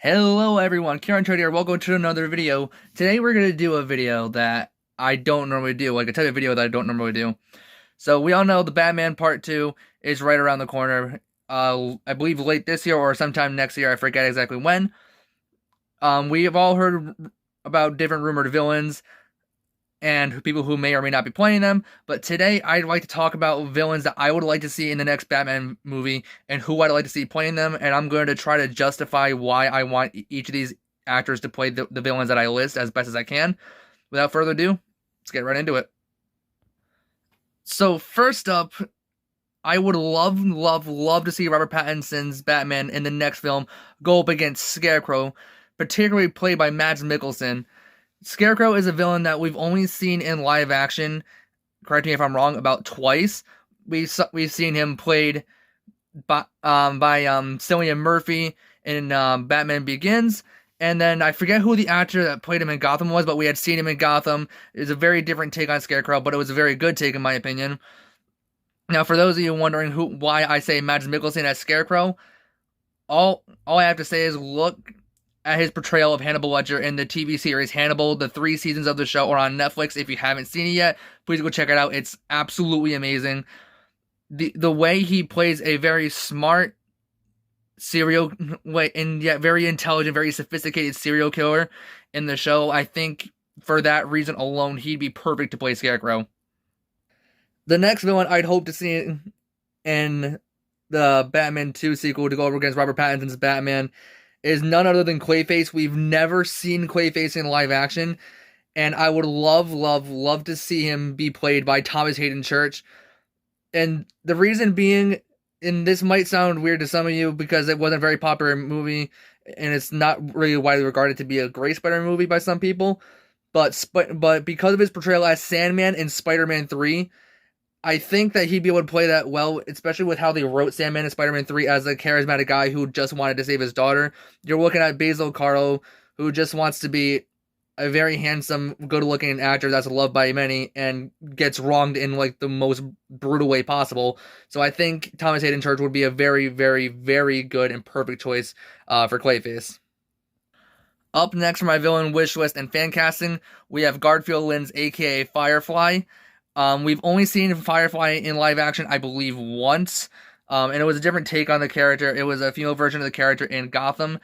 Hello everyone, Kieran Trade here. Welcome to another video. Today we're gonna do a video that I don't normally do, like a type of video that I don't normally do. So we all know the Batman Part 2 is right around the corner. I believe late this year or sometime next year. I forget exactly when. We have all heard about different rumored villains and people who may or may not be playing them. But today I'd like to talk about villains that I would like to see in the next Batman movie and who I'd like to see playing them. And I'm going to try to justify why I want each of these actors to play the villains that I list as best as I can. Without further ado, let's get right into it. So first up, I would love to see Robert Pattinson's Batman in the next film go up against Scarecrow, particularly played by Mads Mikkelsen. Scarecrow is a villain that we've only seen in live action, correct me if I'm wrong, about twice. We've seen him played by Cillian Murphy in Batman Begins, and then I forget who the actor that played him in Gotham was, but we had seen him in Gotham. It was a very different take on Scarecrow, but it was a very good take in my opinion. Now, for those of you wondering why I say Mads Mikkelsen as Scarecrow, all I have to say is look at his portrayal of Hannibal Lecter in the TV series Hannibal. The 3 seasons of the show are on Netflix. If you haven't seen it yet, please go check it out. It's absolutely amazing. The way he plays a very smart serial way and yet very intelligent, very sophisticated serial killer in the show, I think for that reason alone, he'd be perfect to play Scarecrow. The next villain I'd hope to see in the Batman 2 sequel to go over against Robert Pattinson's Batman is none other than Clayface. We've never seen Clayface in live action, and I would love to see him be played by Thomas Hayden Church. And the reason being, and this might sound weird to some of you because it wasn't a very popular movie, and it's not really widely regarded to be a great Spider-Man movie by some people, but because of his portrayal as Sandman in Spider-Man 3, I think that he'd be able to play that well, especially with how they wrote Sandman in Spider-Man 3 as a charismatic guy who just wanted to save his daughter. You're looking at Basil Carlo, who just wants to be a very handsome, good-looking actor that's loved by many and gets wronged in like the most brutal way possible. So I think Thomas Hayden Church would be a very good and perfect choice for Clayface. Up next for my villain wish list and fan casting, we have Garfield Lynns, aka Firefly. We've only seen Firefly in live action, I believe, once, and it was a different take on the character. It was a female version of the character in Gotham.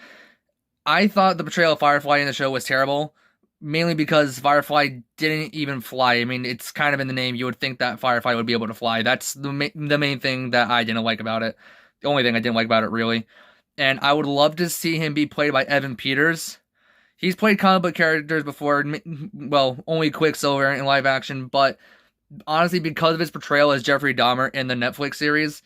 I thought the portrayal of Firefly in the show was terrible, mainly because Firefly didn't even fly. I mean, it's kind of in the name. You would think that Firefly would be able to fly. That's the main thing that I didn't like about it. The only thing I didn't like about it, really. And I would love to see him be played by Evan Peters. He's played comic book characters before, well, only Quicksilver in live action, but honestly, because of his portrayal as Jeffrey Dahmer in the Netflix series,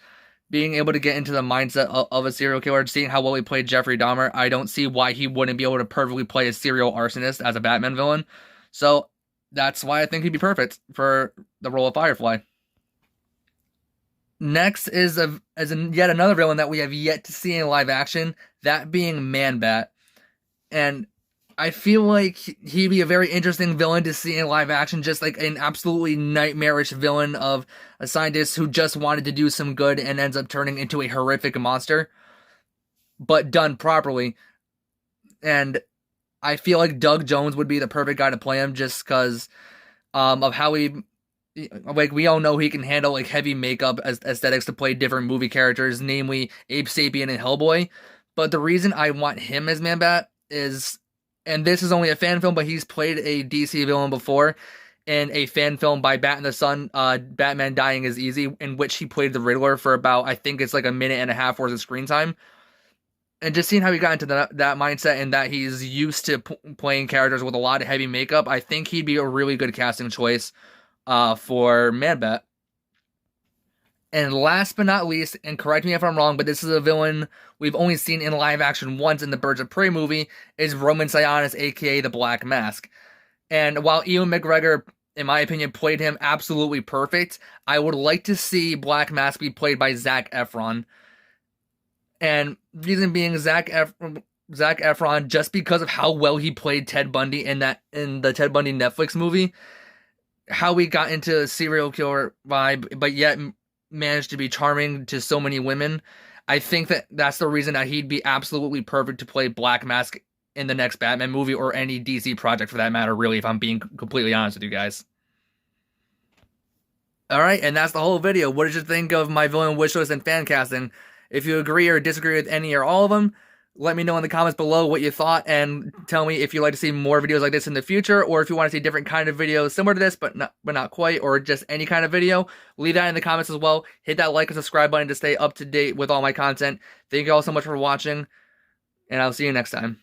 being able to get into the mindset of a serial killer, seeing how well he played Jeffrey Dahmer, I don't see why he wouldn't be able to perfectly play a serial arsonist as a Batman villain. So that's why I think he'd be perfect for the role of Firefly. Next is yet another villain that we have yet to see in live action, that being Man-Bat. And I feel like he'd be a very interesting villain to see in live action, just like an absolutely nightmarish villain of a scientist who just wanted to do some good and ends up turning into a horrific monster, but done properly. And I feel like Doug Jones would be the perfect guy to play him just because of how like we all know he can handle like heavy makeup as aesthetics to play different movie characters, namely Abe Sapien and Hellboy. But the reason I want him as Man-Bat is, and this is only a fan film, but he's played a DC villain before in a fan film by Bat in the Sun, Batman Dying is Easy, in which he played the Riddler for about, I think it's like a minute and a half worth of screen time. And just seeing how he got into that mindset and that he's used to playing characters with a lot of heavy makeup, I think he'd be a really good casting choice for Man-Bat. And last but not least, and correct me if I'm wrong, but this is a villain we've only seen in live action once in the Birds of Prey movie, is Roman Sionis, aka the Black Mask. And while Ewan McGregor, in my opinion, played him absolutely perfect, I would like to see Black Mask be played by Zac Efron. And reason being Zac Efron, just because of how well he played Ted Bundy in the Ted Bundy Netflix movie, how he got into a serial killer vibe, but yet managed to be charming to so many women. I think that that's the reason that he'd be absolutely perfect to play Black Mask in the next Batman movie or any DC project for that matter, really, if I'm being completely honest with you guys. All right, and that's the whole video. What did you think of my villain wish list and fan casting? If you agree or disagree with any or all of them, let me know in the comments below what you thought, and tell me if you'd like to see more videos like this in the future, or if you want to see different kind of videos similar to this, but not quite, or just any kind of video. Leave that in the comments as well. Hit that like and subscribe button to stay up to date with all my content. Thank you all so much for watching, and I'll see you next time.